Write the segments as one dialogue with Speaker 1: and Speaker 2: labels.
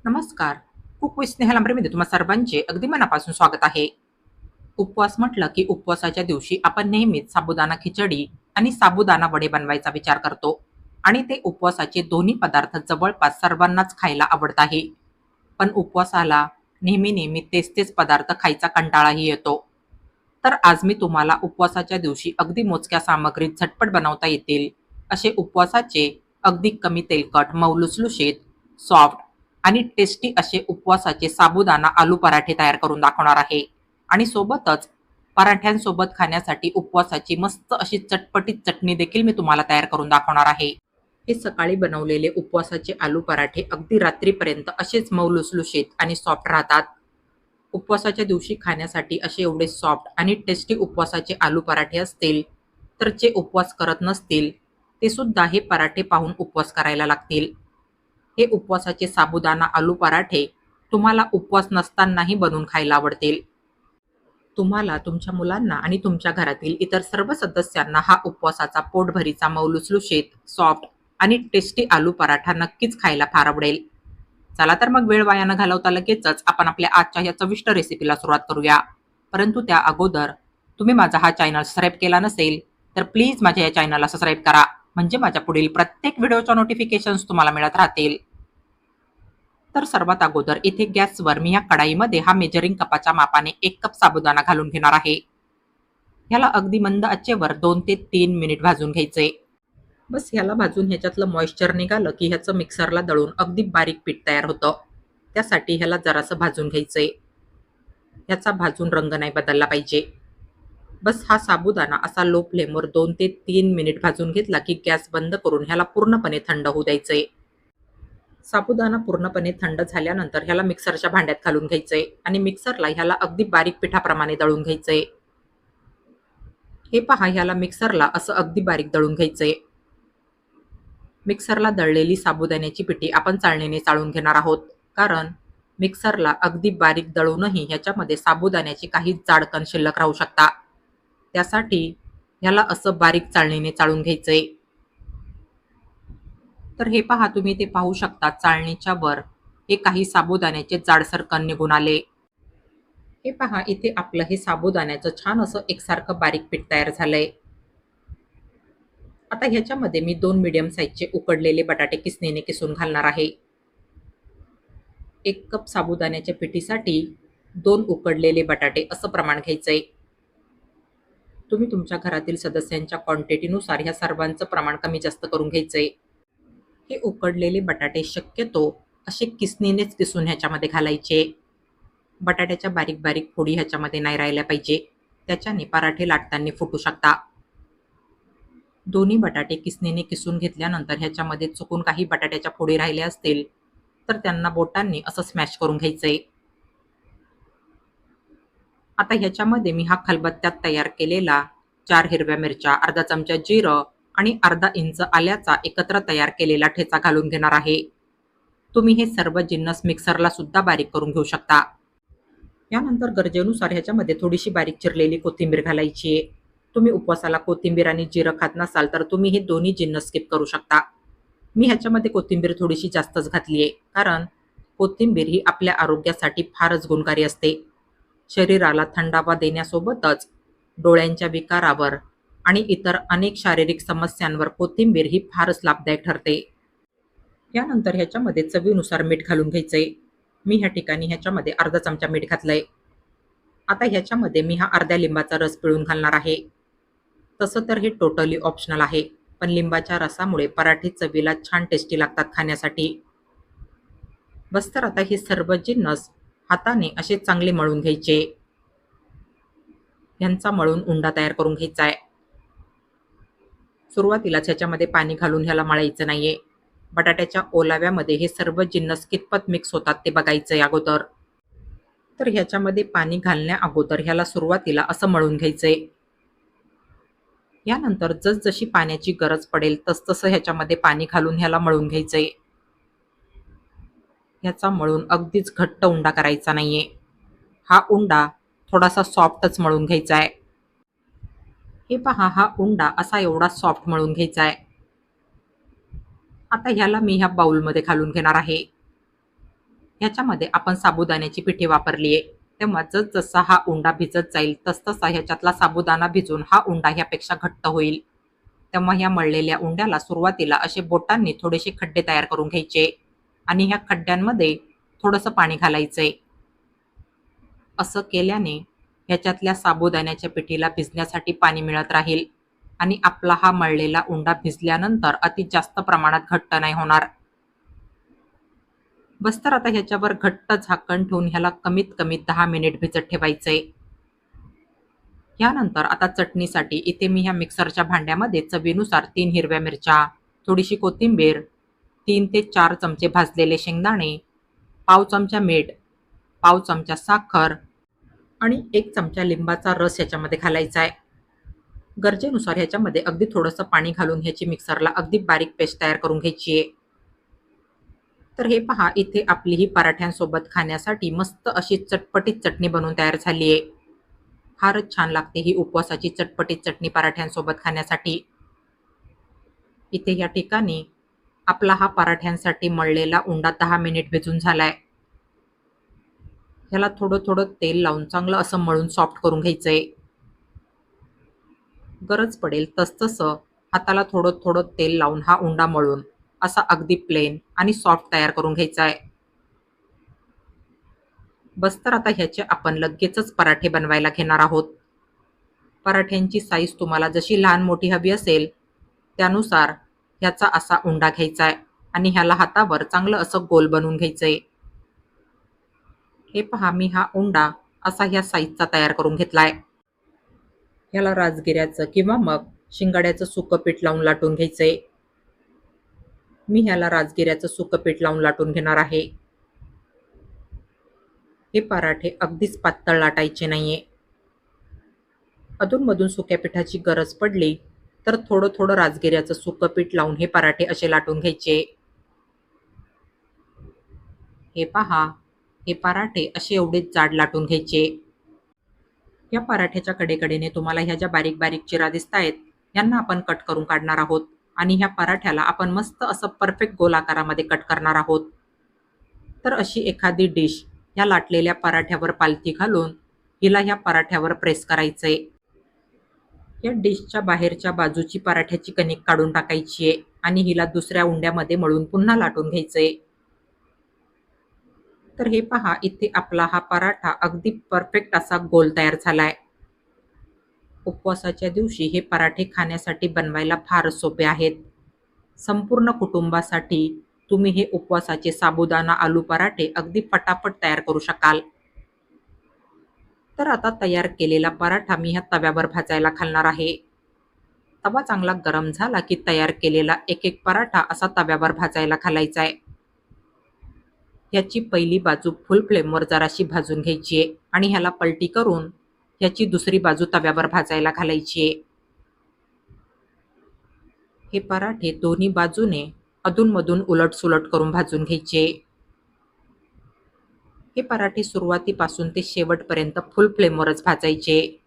Speaker 1: नमस्कार. Cook with Sneha लांबरेमध्ये तुम्हा सर्वांचे अगदी मनापासून स्वागत आहे. उपवास म्हटलं की उपवासाच्या दिवशी आपण नेहमीच साबुदाणा खिचडी आणि साबुदाणा वडे बनवायचा विचार करतो आणि ते उपवासाचे दोन्ही पदार्थ जवळपास सर्वांनाच खायला आवडत आहे. पण उपवासाला नेहमी नेहमी तेच तेच पदार्थ खायचा कंटाळाही येतो. तर आज मी तुम्हाला उपवासाच्या दिवशी अगदी मोजक्या सामग्रीत झटपट बनवता येतील असे उपवासाचे अगदी कमी तेलकट, मऊ लुसलुशीत, सॉफ्ट आणि टेस्टी असे उपवासाचे साबुदाणा आलू पराठे तयार करून दाखवणार आहे. आणि सोबतच पराठ्यांसोबत खाण्यासाठी उपवासाची मस्त अशी चटपटीत चटणी देखील मी तुम्हाला तयार करून दाखवणार आहे. हे सकाळी बनवलेले उपवासाचे आलू पराठे अगदी रात्रीपर्यंत असेच मऊ लुसलुशीत आणि सॉफ्ट राहतात. उपवासाच्या दिवशी खाण्यासाठी असे एवढे सॉफ्ट आणि टेस्टी उपवासाचे आलू पराठे असतील, तर जे उपवास करत नसतील ते सुद्धा हे पराठे पाहून उपवास करायला लागतील. हे उपवासाचे साबुदाणा आलू पराठे तुम्हाला उपवास नसतानाही बनवून खायला आवडतील. तुम्हाला, तुमच्या मुलांना आणि तुमच्या घरातील इतर सर्व सदस्यांना हा उपवासाचा पोटभरीचा मऊ लुसलुशीत, सॉफ्ट आणि टेस्टी आलू पराठा नक्कीच खायला फार आवडेल. चला तर मग वेळ वाया न घालवता लगेचच आपण आपल्या आजच्या या चविष्ट रेसिपीला सुरुवात करूया. परंतु त्या अगोदर तुम्ही माझा हा चॅनल सबस्क्राईब केला नसेल, तर प्लीज माझ्या या चॅनलला सबस्क्राईब करा. म्हणजे माझ्या पुढील प्रत्येक व्हिडिओच्या नोटिफिकेशन्स तुम्हाला मिळत राहतील. तर सर्वात अगोदर इथे गॅसवर मी या कढाईमध्ये हा मेजरिंग कपाच्या मापाने 1 कप साबुदाणा घालून घेणार आहे. ह्याला अगदी मंद आचेवर 2 ते 3 मिनिट भाजून घ्यायचे. बस ह्याला भाजून ह्याच्यातलं मॉइश्चर निघालं की ह्याचं मिक्सरला दळून अगदी बारीक पीठ तयार होतं. त्यासाठी ह्याला जरासं भाजून घ्यायचंय. ह्याचा भाजून रंग नाही बदलला पाहिजे. बस हा साबुदाणा असा लो फ्लेमवर 2 ते 3 मिनिट भाजून घेतला की गॅस बंद करून ह्याला पूर्णपणे थंड होऊ द्यायचंय. साबुदाणा पूर्णपणे थंड झाल्यानंतर ह्याला मिक्सरच्या भांड्यात घालून घ्यायचंय आणि मिक्सरला ह्याला अगदी बारीक पिठाप्रमाणे दळून घ्यायचंय. हे पहा, ह्याला मिक्सरला असं अगदी बारीक दळून घ्यायचंय. मिक्सरला दळलेली साबुदाण्याची पिठी आपण चाळणीने चाळून घेणार आहोत, कारण मिक्सरला अगदी बारीक दळूनही ह्याच्यामध्ये साबुदाण्याची काही जाड कण शिल्लक राहू शकता. त्यासाठी ह्याला असं बारीक चाळणीने चाळून घ्यायचंय. तर हे पहा, तुम्ही ते पाहू शकता चाळणीच्या वर हे काही साबुदाण्याचे जाडसर कण निघून आले. हे पहा, इथे आपलं हे साबुदाण्याचं छान असं एकसारखं बारीक पीठ तयार झालंय. आता ह्याच्यामध्ये मी 2 मीडियम साईजचे उकडलेले बटाटे किसणीने किसून घालणार आहे. 1 कप साबुदाण्याच्या पिठीसाठी 2 उकडलेले बटाटे असं प्रमाण घ्यायचंय. तुम्ही तुमच्या घरातील सदस्यांच्या क्वांटिटीनुसार ह्या सर्वांचं प्रमाण कमी जास्त करून घ्यायचंय. हे उकडलेले बटाटे शक्यतो असे किसणीनेच किसून ह्याच्यामध्ये घालायचे. बटाट्याच्या बारीक बारीक फोडी ह्याच्यामध्ये नाही राहिल्या पाहिजे, त्याच्याने पराठे लाटताना फुटू शकता. दोन्ही बटाटे किसणीने किसून घेतल्यानंतर ह्याच्यामध्ये चुकून काही बटाट्याच्या फोडी राहिल्या असतील, तर त्यांना बोटांनी असं स्मॅश करून घ्यायचंय. आता ह्याच्यामध्ये मी हा खलबत्त्यात तयार केलेला 4 हिरव्या मिरच्या, अर्धा चमचा जिरं आणि अर्धा इंच आल्याचा एकत्र तयार केलेला ठेचा घालून घेणार आहे. तुम्ही हे सर्व जिन्नस मिक्सरला सुद्धा बारीक करून घेऊ शकता. यानंतर गरजेनुसार ह्याच्यामध्ये थोडीशी बारीक चिरलेली कोथिंबीर घालायची आहे. तुम्ही उपवासाला कोथिंबीर आणि जिरं खात नसाल, तर तुम्ही हे दोन्ही जिन्नस स्किप करू शकता. मी ह्याच्यामध्ये कोथिंबीर थोडीशी जास्तच घातली आहे, कारण कोथिंबीर ही आपल्या आरोग्यासाठी फारच गुणकारी असते. शरीराला थंडावा देण्यासोबतच डोळ्यांच्या विकारावर आणि इतर अनेक शारीरिक समस्यांवर कोथिंबीर ही फारच लाभदायक ठरते. यानंतर ह्याच्यामध्ये चवीनुसार मीठ घालून घ्यायचंय. मी ह्या ठिकाणी ह्याच्यामध्ये अर्धा चमचा मीठ घातलंय. आता ह्याच्यामध्ये मी हा अर्ध्या लिंबाचा रस पिळून घालणार आहे. तसं तर हे टोटली ऑप्शनल आहे, पण लिंबाच्या रसामुळे पराठे चवीला छान टेस्टी लागतात खाण्यासाठी. बस तर आता हे सर्व जिन्नस हाताने असे चांगले मळून घ्यायचे. ह्यांचा मळून उंडा तयार करून घ्यायचा आहे. सुरुवातीलाच ह्याच्यामध्ये पाणी घालून ह्याला मळायचं नाहीये. बटाट्याच्या ओलाव्यामध्ये हे सर्व जिन्नस कितपत मिक्स होतात ते बघायचंय अगोदर. तर ह्याच्यामध्ये पाणी घालण्या अगोदर ह्याला सुरुवातीला असं मळून घ्यायचंय. यानंतर जसजशी पाण्याची गरज पडेल तसतसं ह्याच्यामध्ये पाणी घालून ह्याला मळून घ्यायचंय. ह्याचा मळून अगदीच घट्ट उंडा करायचा नाहीये. हा उंडा थोडासा सॉफ्टच मळून घ्यायचा आहे. हे पहा, हा उंडा असा एवढा सॉफ्ट मळून घ्यायचा आहे. आता ह्याला मी ह्या बाउलमध्ये घालून घेणार आहे. ह्याच्यामध्ये आपण साबुदाण्याची पिठी वापरली आहे. तेव्हा जसजसा हा उंडा भिजत जाईल तसतसा ह्याच्यातला साबुदाणा भिजून हा उंडा ह्यापेक्षा घट्ट होईल. तेव्हा ह्या मळलेल्या उंड्याला सुरुवातीला असे बोटांनी थोडेसे खड्डे तयार करून घ्यायचे आणि ह्या खड्ड्यांमध्ये थोडंसं पाणी घालायचंय. असं केल्याने ह्याच्यातल्या साबुदाण्याच्या पिठीला भिजण्यासाठी पाणी मिळत राहील आणि आपला हा मळलेला उंडा भिजल्यानंतर अति जास्त प्रमाणात घट्ट नाही होणार. बस तर आता ह्याच्यावर घट्ट झाकण ठेवून ह्याला कमीत कमी 10 मिनिट भिजत ठेवायचंय. यानंतर आता चटणीसाठी इथे मी ह्या मिक्सरच्या भांड्यामध्ये चवीनुसार 3 हिरव्या मिरच्या, थोडीशी कोथिंबीर, 3 ते 4 चमचे भाजलेले शेंगदाणे, पाव चमचा मीठ, पाव चमचा साखर आणि 1 चमचा लिंबाचा रस ह्याच्यामध्ये घालायचा आहे. गरजेनुसार ह्याच्यामध्ये अगदी थोडंसं पाणी घालून ह्याची मिक्सरला अगदी बारीक पेस्ट तयार करून घ्यायची आहे. तर हे पहा, इथे आपली ही पराठ्यांसोबत खाण्यासाठी मस्त अशी चटपटीत चटणी बनवून तयार झाली आहे. फारच छान लागते ही उपवासाची चटपटीत चटणी पराठ्यांसोबत खाण्यासाठी. इथे या ठिकाणी आपला हा पराठ्यांसाठी मळलेला उंडा 10 मिनिट भिजून झालाय. ह्याला थोडं थोडं तेल लावून चांगलं असं मळून सॉफ्ट करून घ्यायचंय. गरज पडेल तसतसं हाताला थोडं थोडं तेल लावून हा उंडा मळून असा अगदी प्लेन आणि सॉफ्ट तयार करून घ्यायचा आहे. बस तर आता ह्याचे आपण लगेचच पराठे बनवायला घेणार आहोत. पराठ्यांची साईज तुम्हाला जशी लहान मोठी हवी असेल त्यानुसार ह्याचा असा उंडा घ्यायचा आहे आणि ह्याला हातावर चांगलं असं गोल बनवून घ्यायचंय. हे पहा, मी हा उंडा असा ह्या साईजचा तयार करून घेतलाय. ह्याला राजगिऱ्याचं किंवा मग शिंगाड्याचं सुकं पीठ लावून लाटून घ्यायचंय. मी ह्याला राजगिऱ्याचं सुकं पीठ लावून लाटून घेणार आहे. हे पराठे अगदीच पातळ लाटायचे नाहीये. अधूनमधून सुक्या पिठाची गरज पडली तर थोडं थोडं राजगिऱ्याचं सुकं पीठ लावून हे पराठे असे लाटून घ्यायचे. हे पहा, हे पराठे असे एवढेच जाड लाटून घ्यायचे. या पराठ्याच्या कडेकडेने तुम्हाला ह्या ज्या बारीक बारीक चिरा दिसतायत यांना आपण कट करून काढणार आहोत आणि ह्या पराठ्याला आपण मस्त असं परफेक्ट गोल आकारामध्ये कट करणार आहोत. तर अशी एखादी डिश या लाटलेल्या पराठ्यावर पालथी घालून हिला ह्या पराठ्यावर प्रेस करायचंय. या डिशच्या बाहेरच्या बाजूची पराठ्याची कणिक काढून टाकायची आहे आणि हिला दुसऱ्या उंड्यामध्ये मळून पुन्हा लाटून घ्यायचंय. तर हे पहा, इथे आपला हा पराठा अगदी परफेक्ट असा गोल तयार झालाय. उपवासाच्या दिवशी हे पराठे खाण्यासाठी बनवायला फारच सोपे आहेत. संपूर्ण कुटुंबासाठी तुम्ही हे उपवासाचे साबुदाणा आलू पराठे अगदी फटाफट तयार करू शकाल. तर आता तयार केलेला पराठा मी ह्या तव्यावर भाजायला घालणार आहे. तवा चांगला गरम झाला की तयार केलेला एक एक पराठा असा तव्यावर भाजायला घालायचा आहे. ह्याची पहिली बाजू फुल फ्लेमवर जराशी भाजून घ्यायची आहे आणि ह्याला पलटी करून ह्याची दुसरी बाजू तव्यावर भाजायला घालायची आहे. हे पराठे दोन्ही बाजूने अधूनमधून उलटसुलट करून भाजून घ्यायचे. हे पराठे सुरुवातीपासून ते शेवटपर्यंत फुल फ्लेमवरच भाजायचे.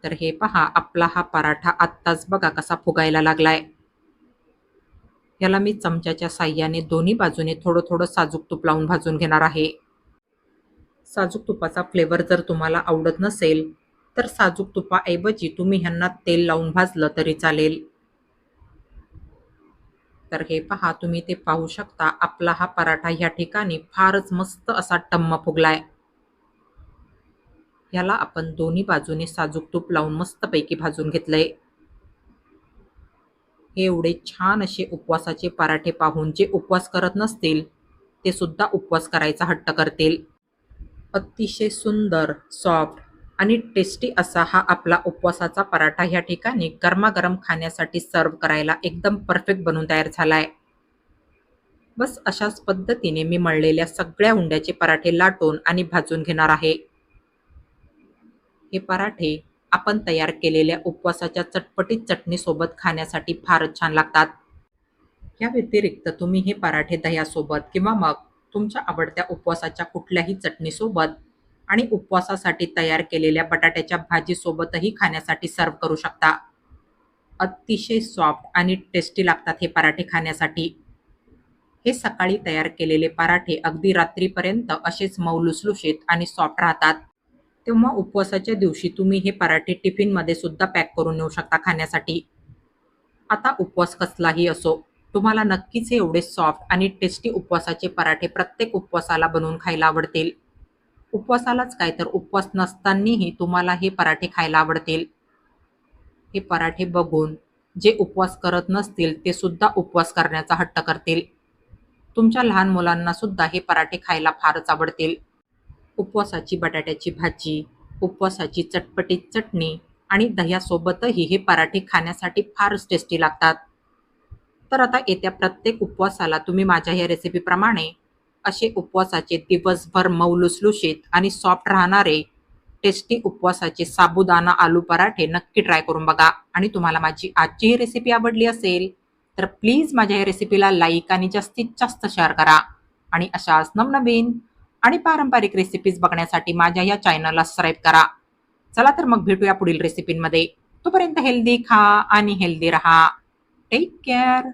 Speaker 1: तर हे पहा, आपला हा पराठा आत्ताच बघा कसा फुगायला लागलाय. याला मी चमच्याच्या साह्याने दोन्ही बाजूने थोडं थोडं साजूक तूप लावून भाजून घेणार आहे. साजूक तुपाचा फ्लेवर जर तुम्हाला आवडत नसेल तर साजूक तुपाऐवजी तुम्ही ह्यांना तेल लावून भाजलं तरी चालेल. तर हे पहा, तुम्ही ते पाहू शकता, आपला हा पराठा ह्या ठिकाणी फारच मस्त असा टम्म फुगलाय. ह्याला आपण दोन्ही बाजूने साजूक तूप लावून मस्तपैकी भाजून घेतलंय. हे एवढे छान असे उपवासाचे पराठे पाहून जे उपवास करत नसतील ते सुद्धा उपवास करायचा हट्ट करतील. अतिशय सुंदर, सॉफ्ट आणि टेस्टी असा हा आपला उपवासाचा पराठा ह्या ठिकाणी गरमागरम खाण्यासाठी सर्व्ह करायला एकदम परफेक्ट बनून तयार झालाय. बस अशाच पद्धतीने मी मळलेल्या सगळ्या उंड्याचे पराठे लाटून आणि भाजून घेणार आहे. हे पराठे आपण तयार केलेल्या उपवासाच्या चटपटीत चटणीसोबत खाण्यासाठी फारच छान लागतात. या व्यतिरिक्त तुम्ही हे पराठे दह्यासोबत किंवा मग तुमच्या आवडत्या उपवासाच्या कुठल्याही चटणीसोबत आणि उपवासासाठी तयार केलेल्या बटाट्याच्या भाजीसोबतही खाण्यासाठी सर्व्ह करू शकता. अतिशय सॉफ्ट आणि टेस्टी लागतात हे पराठे खाण्यासाठी. हे सकाळी तयार केलेले पराठे अगदी रात्रीपर्यंत असेच मऊ लुसलुशीत आणि सॉफ्ट राहतात. तेव्हा उपवासाच्या दिवशी तुम्ही हे पराठे टिफिनमध्ये सुद्धा पॅक करून नेऊ शकता खाण्यासाठी. आता उपवास कसलाही असो, तुम्हाला नक्कीच हे एवढे सॉफ्ट आणि टेस्टी उपवासाचे पराठे प्रत्येक उपवासाला बनवून खायला आवडतील. उपवासालाच काय तर उपवास नसतानाही तुम्हाला हे पराठे खायला आवडतील. हे पराठे बघून जे उपवास करत नसतील ते सुद्धा उपवास करण्याचा हट्ट करतील. तुमच्या लहान मुलांना सुद्धा हे पराठे खायला फारच आवडतील. उपवासाची बटाट्याची भाजी, उपवासाची चटपटीत चटणी आणि दह्यासोबतही हे पराठे खाण्यासाठी फारच टेस्टी लागतात. तर आता येत्या प्रत्येक उपवासाला तुम्ही माझ्या या रेसिपीप्रमाणे असे उपवासाचे दिवसभर मऊ लुसलुशीत आणि सॉफ्ट राहणारे टेस्टी उपवासाचे साबुदाणा आलू पराठे नक्की ट्राय करून बघा. आणि तुम्हाला माझी आजची ही रेसिपी आवडली असेल तर प्लीज माझ्या या रेसिपीला लाईक आणि जास्तीत जास्त शेअर करा. आणि अशाच नवनवीन आणि पारंपरिक रेसिपीज बघण्यासाठी माझ्या या चॅनलला सबस्क्राईब करा. चला तर मग भेटूया पुढील रेसिपीमध्ये. तोपर्यंत हेल्दी खा आणि हेल्दी रहा. Take care.